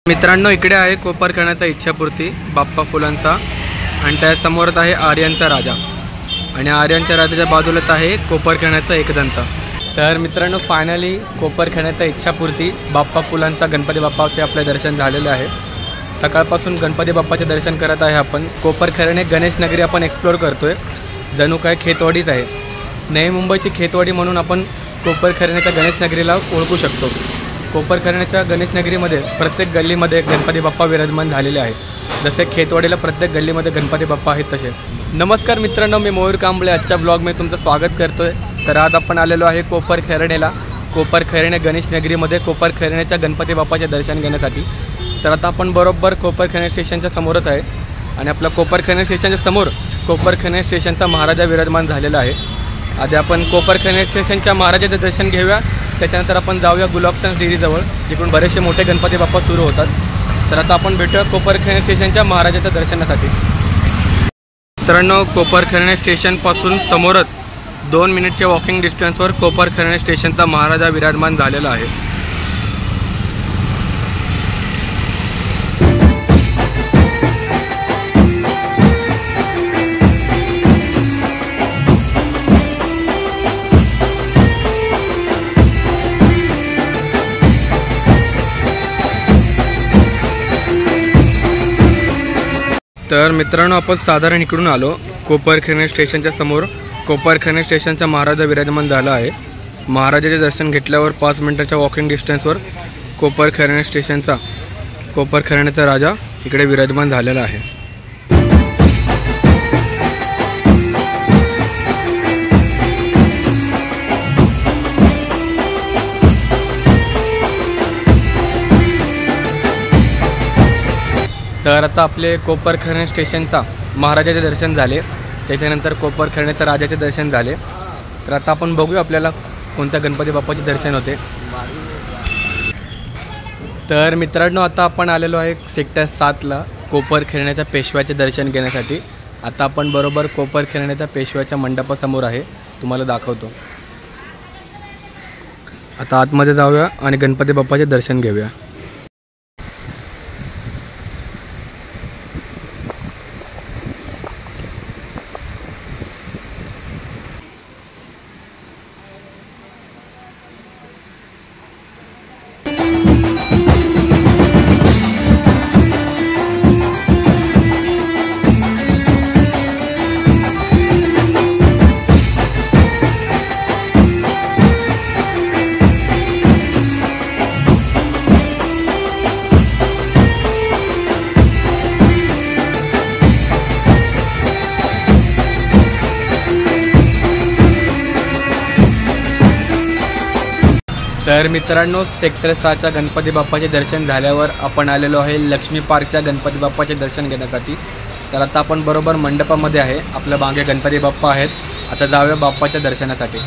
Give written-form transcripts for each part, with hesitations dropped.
मित्रांनो, इकडे आहे कोपरखण्याचा इच्छापूर्ती बाप्पा फुलांचा आणि त्यासमोरच आहे आर्यांचा राजा आणि आर्यांच्या राजाच्या बाजूलाच आहे कोपरखण्याचा एकदंत। तर मित्रांनो, फायनली कोपरखण्याचा इच्छापूर्ती बाप्पा फुलांचा गणपती बाप्पाचे आपले दर्शन झालेले आहे। सकाळपासून गणपती बाप्पाचे दर्शन करत आहे आपण। कोपरखणे गणेश नगरी आपण एक्सप्लोर करतोय, जणू काय खेतवाडीच आहे। नवी मुंबईची खेतवाडी म्हणून आपण कोपरखण्याच्या गणेश नगरीला ओळखू शकतो। कोपरखण्याच्या गणेश नगरीमध्ये प्रत्येक गल्लीमध्ये गणपती बाप्पा विराजमान झालेले आहेत। जसे खेतवाडीला प्रत्येक गल्लीमध्ये गणपती बाप्पा आहेत तसे। नमस्कार मित्रांनो, मी मयूर कांबळे आजच्या ब्लॉगमध्ये तुमचं स्वागत करतोय। तर आज आपण आलेलो आहे कोपरखरणेला, कोपरखणे गणेश नगरीमध्ये कोपरखण्याच्या गणपती बाप्पाचे दर्शन घेण्यासाठी। तर आता आपण बरोबर कोपरखणे स्टेशनच्या समोरच आहे आणि आपला कोपरखणे स्टेशनच्या समोर कोपरखणे स्टेशनचा महाराजा विराजमान झालेला आहे। आधी आपण कोपरखणे स्टेशनच्या महाराजाचे दर्शन घेऊया, त्याच्यानंतर आपण जाऊया गुलाबसन डेअरीजवळ, जिकडून बरेचसे मोठे गणपती बाप्पा सुरू होतात। तर आता आपण भेटूया कोपरखणे स्टेशनच्या महाराजाच्या दर्शनासाठी। मित्रांनो, कोपरखणे स्टेशनपासून समोरच 2 मिनिटच्या वॉकिंग डिस्टन्सवर कोपरखणे स्टेशनचा महाराजा विराजमान झालेला आहे। तर मित्रांनो, आपण साधारण इकडून आलो। कोपरखणे स्टेशनच्या समोर कोपरखणे स्टेशनचा महाराजा विराजमान झाला आहे। महाराजाचे दर्शन घेतल्यावर 5 मिनिटाच्या वॉकिंग डिस्टन्सवर कोपरखणे स्टेशनचा कोपरखण्याचा राजा इकडे विराजमान झालेला आहे। तर आता आपले कोपरखणे स्टेशनचा महाराजाचे दर्शन झाले, त्याच्यानंतर कोपरखण्याच्या राजाचे दर्शन झाले। तर आता आपण बघूया आपल्याला कोणत्या गणपती बाप्पाचे दर्शन होते। तर मित्रांनो, आता आपण आलेलो आहे सेक्टर 7ला कोपरखण्याच्या पेशव्याचे दर्शन घेण्यासाठी। आता आपण बरोबर कोपरखण्याच्या पेशव्याच्या मंडपासमोर आहे, तुम्हाला दाखवतो। आता आतमध्ये जाऊया आणि गणपती बाप्पाचे दर्शन घेऊया। तर मित्रांनो, सेक्टर 6च्या गणपती बाप्पाचे दर्शन झाल्यावर आपण आलेलो आहे लक्ष्मी पार्कच्या गणपती बाप्पाचे दर्शन घेण्यासाठी। तर आता आपण बरोबर मंडपामध्ये आहे, आपल्या मागे गणपती बाप्पा आहेत। आता जाऊया बाप्पाच्या दर्शनासाठी।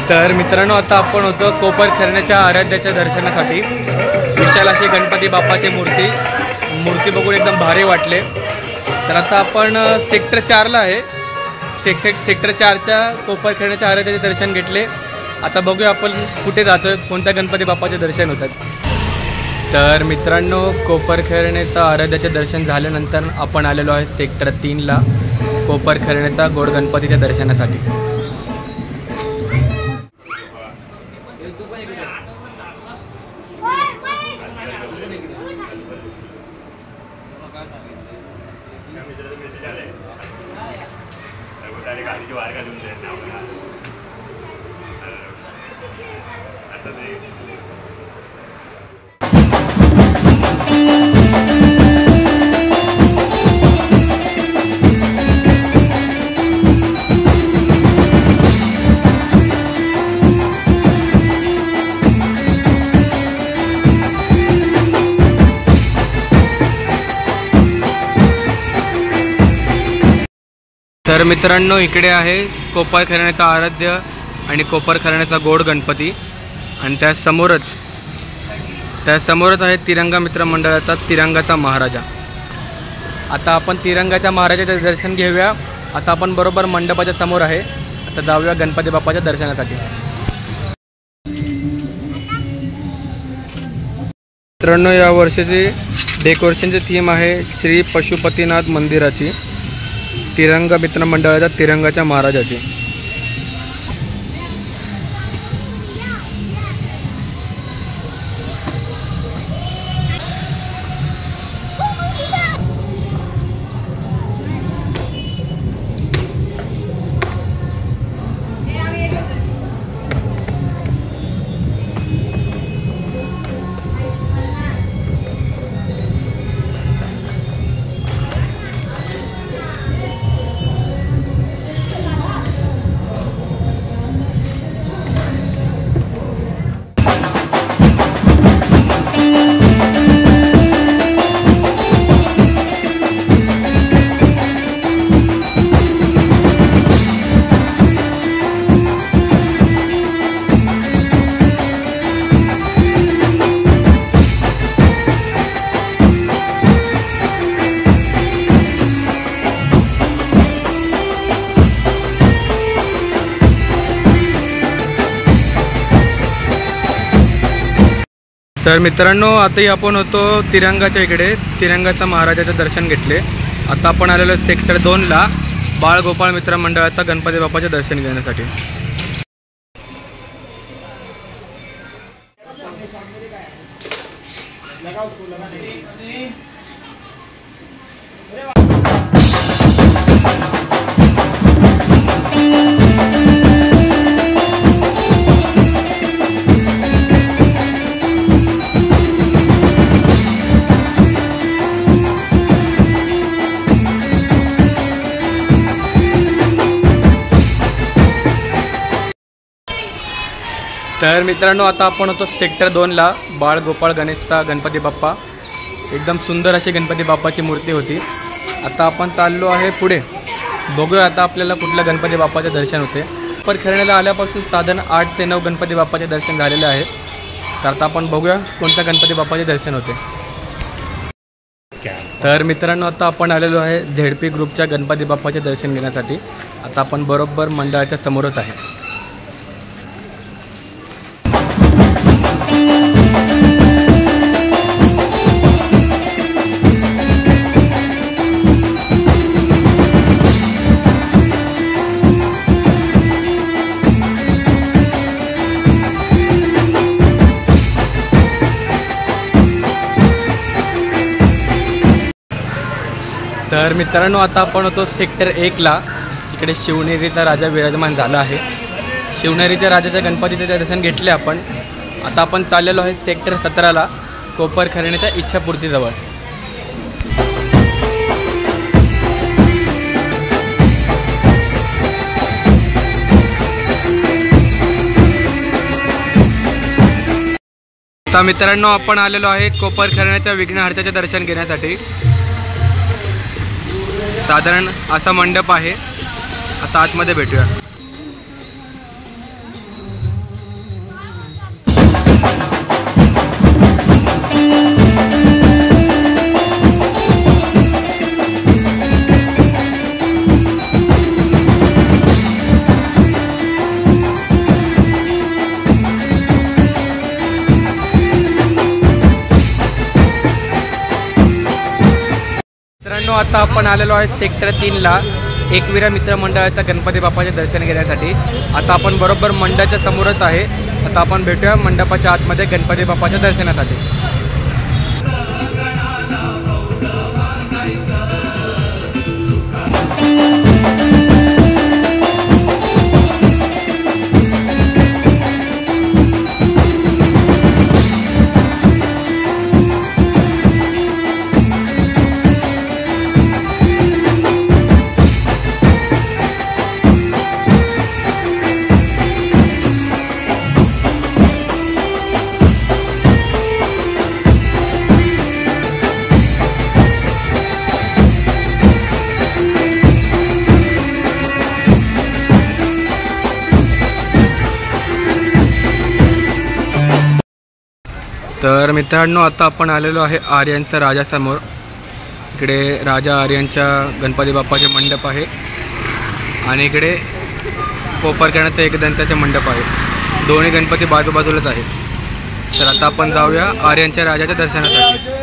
तर मित्रांनो, आता आपण होतो कोपरखण्याच्या आराध्याच्या दर्शनासाठी। विशाल अशी गणपती बाप्पाची मूर्ती बघून एकदम भारी वाटले। तर आता आपण सेक्टर 4ला आहे। सेक्टर 4च्या कोपरखण्याच्या आराध्याचे दर्शन घेतले। आता बघूया आपण कुठे जातोय, कोणत्या गणपती बाप्पाचे दर्शन होतात। तर मित्रांनो, कोपरखण्याच्या आराध्याचे दर्शन झाल्यानंतर आपण आलेलो आहे सेक्टर 3ला कोपरखण्याचा गोड गणपतीच्या दर्शनासाठी। तर मित्रांनो, इकडे आहे कोपर घराण्याचा आराध्य आणि कोपर घराण्याचा गोड गणपती आणि त्यासमोरच आहे तिरंगा मित्र मंडळाचा तिरंगाचा महाराजा. आता आपण तिरंगाच्या महाराजाचे दर्शन घेऊया. आता आपण बरोबर मंडपाच्या समोर आहे. आता जाऊया गणपती बाप्पाच्या दर्शनासाठी. मित्रांनो, या वर्षीची डेकोरेशनची थीम आहे श्री पशुपतीनाथ मंदिराची, तिरंगा मित्र मंडळाच्या तिरंगाच्या महाराजाची. तर मित्रांनो, आताही आपण होतो तिरंगाच्या इकडे, तिरंगाचा महाराजाचं दर्शन घेतले. आता आपण आलेलो सेक्टर 2ला बाळगोपाळ मित्र मंडळाचा गणपती बाप्पाचे दर्शन घेण्यासाठी. तर मित्रांनो, आता आपण होतो सेक्टर 2ला बाळगोपाळ गणेशचा गणपती बाप्पा. एकदम सुंदर अशी गणपती बाप्पाची मूर्ती होती. आता आपण चाललो आहे पुढे. बघूया आता आपल्याला कुठल्या गणपती बाप्पाचे दर्शन होते. पर खेळण्याला आल्यापासून साधारण 8 ते 9 गणपती बाप्पाचे दर्शन झालेले आहेत. तर आता आपण बघूया कोणत्या गणपती बाप्पाचे दर्शन होते. तर मित्रांनो, आता आपण आलेलो आहे ZP ग्रुपच्या गणपती बाप्पाचे दर्शन घेण्यासाठी. आता आपण बरोबर मंडळाच्या समोरच आहे. तर मित्रांनो, आता आपण होतो सेक्टर 1ला, जिकडे शिवनेरीचा राजा विराजमान झाला आहे. शिवनेरीच्या राजाच्या गणपतीचे दर्शन घेतले आपण. आता आपण चाललेलो आहे सेक्टर 17ला कोपर घराण्याच्या इच्छापूर्तीजवळ. आता मित्रांनो, आपण आलेलो आहे कोपर घराण्याच्या विघ्नहर्त्याचे दर्शन घेण्यासाठी. साधारण असा मंडप आहे. आता आतमध्ये भेटूया. मित्रांनो, आता आपण आलेलो आहे सेक्टर 3ला एकविरा मित्र मंडळाच्या गणपती बाप्पाचे दर्शन घेण्यासाठी. आता आपण बरोबर मंडळाच्या समोरच आहे. आता आपण भेटूया मंडपाच्या आतमध्ये गणपती बाप्पाच्या दर्शनासाठी. तर मित्रांनो आता आपण आलेलो आहे आर्यांचा राजासमोर। इकडे राजा आर्यांच्या गणपती बाप्पाचे मंडप आहे आणि इकडे कोपरखैरण्याचा एकदंताचे मंडप आहे। दोन्ही गणपती बाजूबाजूलाच आहेत। तर आता आपण जाऊया आर्यांच्या राजाच्या दर्शनासाठी।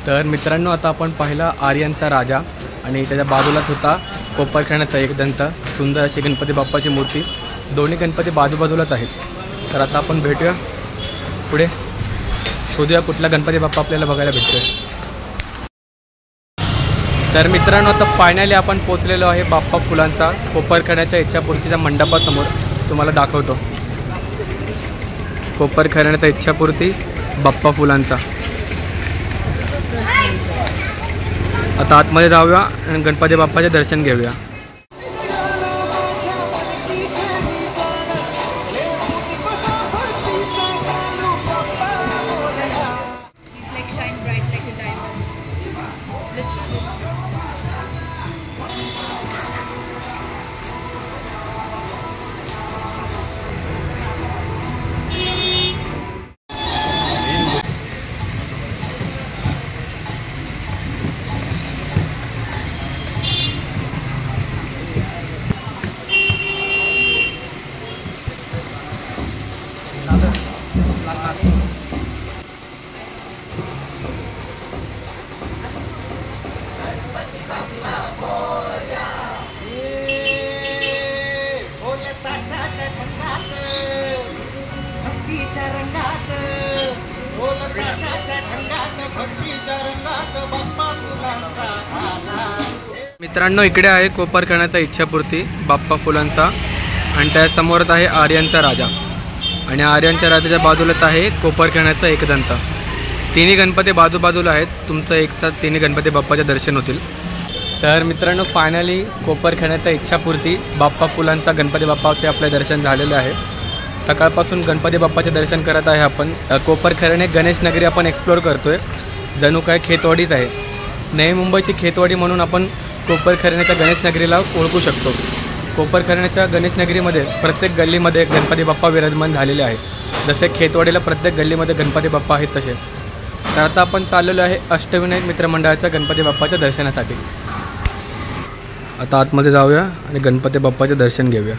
तर मित्रांनो आता आपण पाहिला आर्यांचा राजा आणि त्याच्या बाजूलाच होता कोपरखैरण्याचा एकदंत। सुंदर अशी गणपती बाप्पाची मूर्ती, दोन्ही गणपती बाजूबाजूलाच आहेत। तर आता आपण भेटूया पुढे, शोधूया कुठला गणपती बाप्पा आपल्याला बघायला भेटतोय। तर मित्रांनो आता फायनली आपण पोचलेलो आहे बाप्पा फुलांचा कोपरखैरण्याच्या इच्छापूर्तीच्या मंडपासमोर। तुम्हाला दाखवतो कोपरखैरण्याचा इच्छापूर्ती बाप्पा फुलांचा। आता आतमध्ये जाऊया आणि गणपती बाप्पाचे दर्शन घेऊया। मित्रांनो इकडे आहे कोपरखैरण्याचा इच्छापूर्ती बाप्पा फुलांचा आणि त्यासमोरच आहे आर्यांचा राजा आणि आर्यांच्या राजाच्या बाजूलाच आहे कोपरखैरण्याचा एकदंत। तिन्ही गणपती बाजूबाजूला आहेत। तुमचं एकसाथ तिन्ही गणपती बाप्पाचे दर्शन होतील। तर मित्रांनो फायनली कोपरखैरण्याचा इच्छापूर्ती बाप्पा फुलांचा गणपती बाप्पाचे आपले दर्शन झालेले आहे। सकाळपासून गणपती बाप्पाचे दर्शन करत आहे आपण। कोपरखैरणे गणेश नगरी आपण एक्सप्लोर करतोय, जणू काय खेतवाडीच आहे। नवी मुंबईची खेतवाडी म्हणून आपण कोपरखैरण्याच्या गणेश नगरीला ओळखू शकतो। कोपरखैरण्याच्या गणेश नगरीमध्ये प्रत्येक गल्लीमध्ये गणपती बाप्पा विराजमान झालेले आहेत। जसे खेतवाडीला प्रत्येक गल्लीमध्ये गणपती बाप्पा आहेत तसे। तर आता आपण चाललेलो आहे अष्टविनायक मित्रमंडळाच्या गणपती बाप्पाच्या दर्शनासाठी। आता आतमध्ये जाऊया आणि गणपती बाप्पाचे दर्शन घेऊया।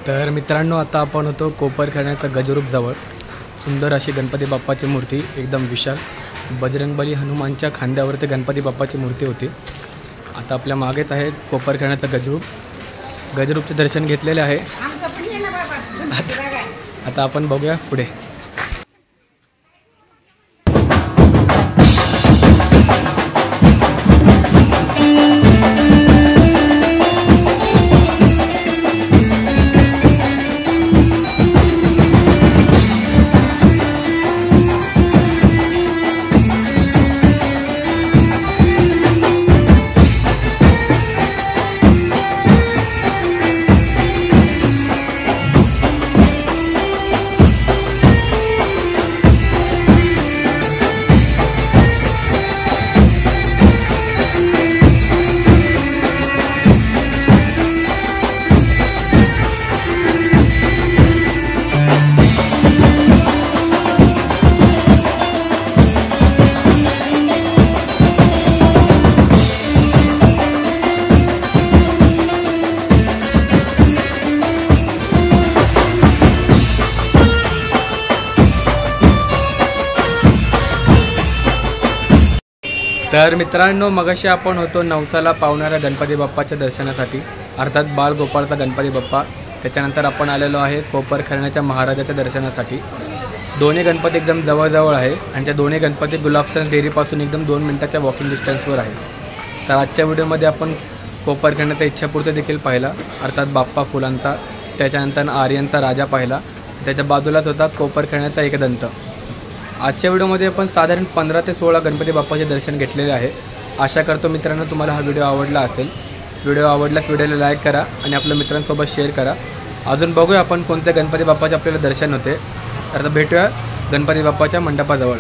तर मित्रांनो आता आपण होतो कोपरखैरण्याचा गजरूप जवळ. सुंदर अशी गणपती बाप्पाची मूर्ती, एकदम विशाल बजरंगबली हनुमानच्या खांद्यावरती गणपती बाप्पाची मूर्ती होती. आता आपल्या मागेत आहे कोपरखैरण्याचा गजरूप. गजरूपचे दर्शन घेतलेले आहे. आता आपण बघूया पुढे. तर मित्रांनो मगाशी आपण होतो नवसाला पावणाऱ्या गणपती बाप्पाच्या दर्शनासाठी, अर्थात बालगोपाळचा गणपती बाप्पा. त्याच्यानंतर आपण आलेलो आहे कोपरखैरण्याच्या महाराजाच्या दर्शनासाठी. दोन्ही गणपती एकदम जवळजवळ आहे आणि त्या दोन्ही गणपती गुलाबसन डेअरीपासून एकदम 2 मिनिटाच्या वॉकिंग डिस्टन्सवर आहे. तर आजच्या व्हिडिओमध्ये आपण कोपरखैरण्याचा इच्छापूर्ती देखील पाहिला, अर्थात बाप्पा फुलांचा. त्याच्यानंतर आर्यांचा राजा पाहिला. त्याच्या बाजूलाच होता कोपरखैरण्याचा एकदंत. आजच्या व्हिडिओमध्ये आपण साधारण 15 ते 16 गणपती बाप्पाचे दर्शन घेतलेले आहे. आशा करतो मित्रांनो तुम्हाला हा व्हिडिओ आवडला असेल. व्हिडिओ आवडल्यास व्हिडिओला लाईक करा आणि आपल्या मित्रांसोबत शेअर करा. अजून बघूया आपण कोणत्या गणपती बाप्पाचे आपल्याला दर्शन होते. तर भेटूया गणपती बाप्पाच्या मंडपाजवळ.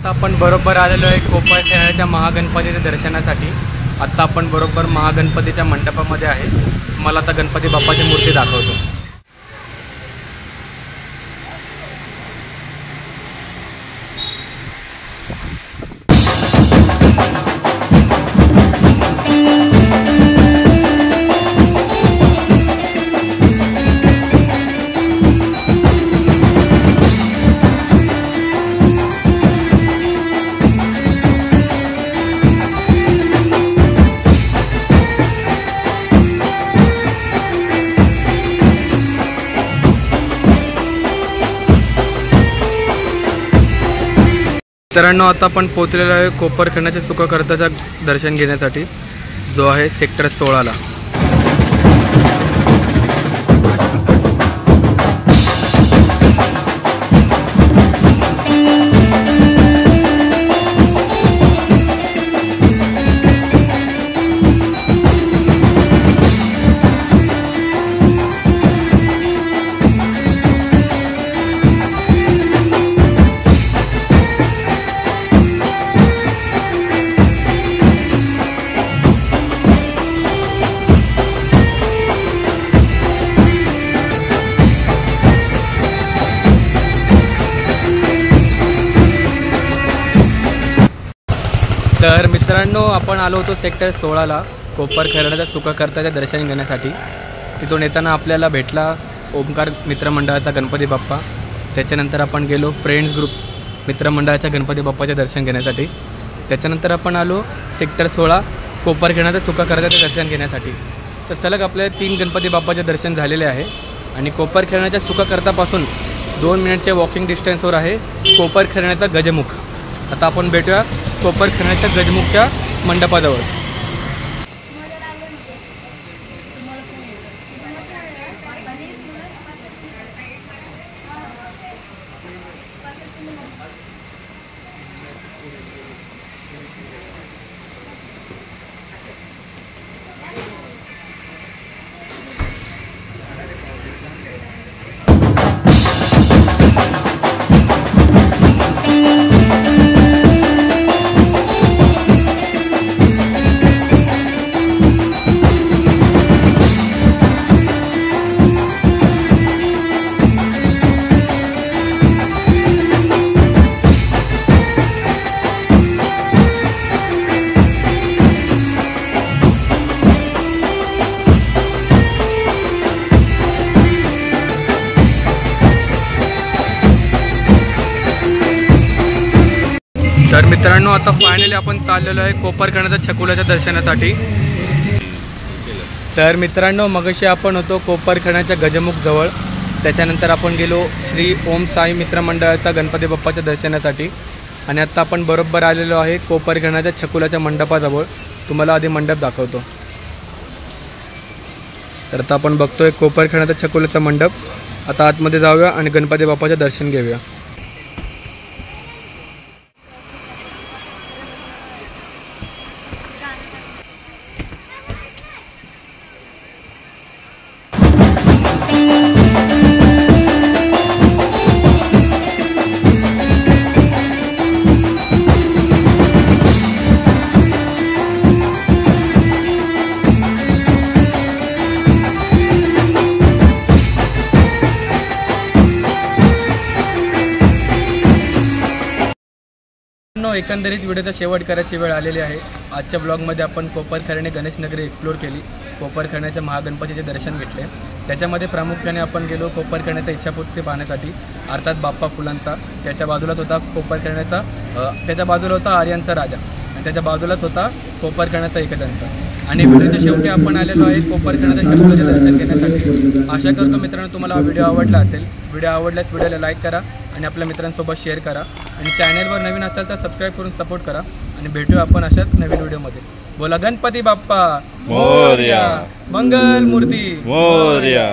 आपण बरोबर आलेलो आहे कोपरखैरण्याच्या महागणपतीच्या दर्शनासाठी. आत्ता आपण बरोबर महागणपतीच्या मंडपामध्ये आहे. मला आता गणपती बाप्पाची मूर्ती दाखवतो. मित्रांनो आता आपण पोहोचलेलो आहे कोपरखैरण्याच्या सुखकर्त्याचं दर्शन घेण्यासाठी, जो आहे सेक्टर 16ला. तर मित्रांनो आपण आलो होतो सेक्टर 16ला कोपरखैरण्याच्या सुखकर्त्याचे दर्शन घेण्यासाठी. तिथून येताना आपल्याला भेटला ओमकार मित्रमंडळाचा गणपती बाप्पा. त्याच्यानंतर आपण गेलो फ्रेंड्स ग्रुप मित्रमंडळाच्या गणपती बाप्पाचे दर्शन घेण्यासाठी. त्याच्यानंतर आपण आलो सेक्टर 16 कोपरखैरण्याच्या सुखकर्त्याचे दर्शन घेण्यासाठी. तर सलग आपल्याला 3 गणपती बाप्पाचे दर्शन झालेले आहे आणि कोपरखैरण्याच्या सुखकर्त्यापासून 2 मिनिटच्या वॉकिंग डिस्टन्सवर आहे कोपरखैरण्याचा गजमुख. आता आपण भेटूया कोपरखैरण्याच्या गजमुखच्या मंडपाजवळ. मित्रांनो आता फायनली आपण चाललेलो आहे कोपरखणाच्या छकुल्याच्या दर्शनासाठी। तर मित्रांनो मगाशी आपण होतो कोपरखणाच्या गजमुख जवळ, त्याच्यानंतर आपण गेलो श्री ओम साई मित्रमंडळाचा गणपती बाप्पाच्या दर्शनासाठी आणि आता आपण बरोबर आलेलो आहे कोपरखणाच्या छकुल्याच्या मंडपाजवळ। तुम्हाला आधी मंडप दाखवतो। तर आता आपण बघतोय कोपरखणाच्या छकुल्याचा मंडप। आता आतमध्ये जाऊया आणि गणपती बाप्पाचे दर्शन घेऊया। एकंदरीत व्हिडिओचा शेवट करायची वेळ आलेली आहे। आजच्या ब्लॉगमध्ये आपण कोपरखणे गणेश नगरी एक्सप्लोर केली, कोपरखण्याच्या महागणपतीचे दर्शन घेतले। त्याच्यामध्ये प्रामुख्याने आपण गेलो कोपरखण्याचा इच्छापूर्ती पाहण्यासाठी, अर्थात बाप्पा फुलांचा। त्याच्या बाजूलाच होता कोपरखण्याचा त्याच्या बाजूला होता आर्यांचा राजा आणि त्याच्या बाजूलाच होता कोपरखण्याचा एकदंत। आणि व्हिडिओच्या शेवटी आपण आलेलो आहे कोपरखण्याच्या छकुल्याचे दर्शन घेण्यासाठी। आशा करतो मित्रांनो तुम्हाला हा व्हिडिओ आवडला असेल। व्हिडिओ आवडल्यास व्हिडिओला लाईक करा आणि आपल्या मित्रांसोबत शेअर करा आणि चॅनलवर नवीन असाल तर सबस्क्राईब करून सपोर्ट करा आणि भेटूया आपण अशाच नवीन व्हिडिओमध्ये। बोला गणपती बाप्पा मोरया, मंगल मूर्ती मोरया।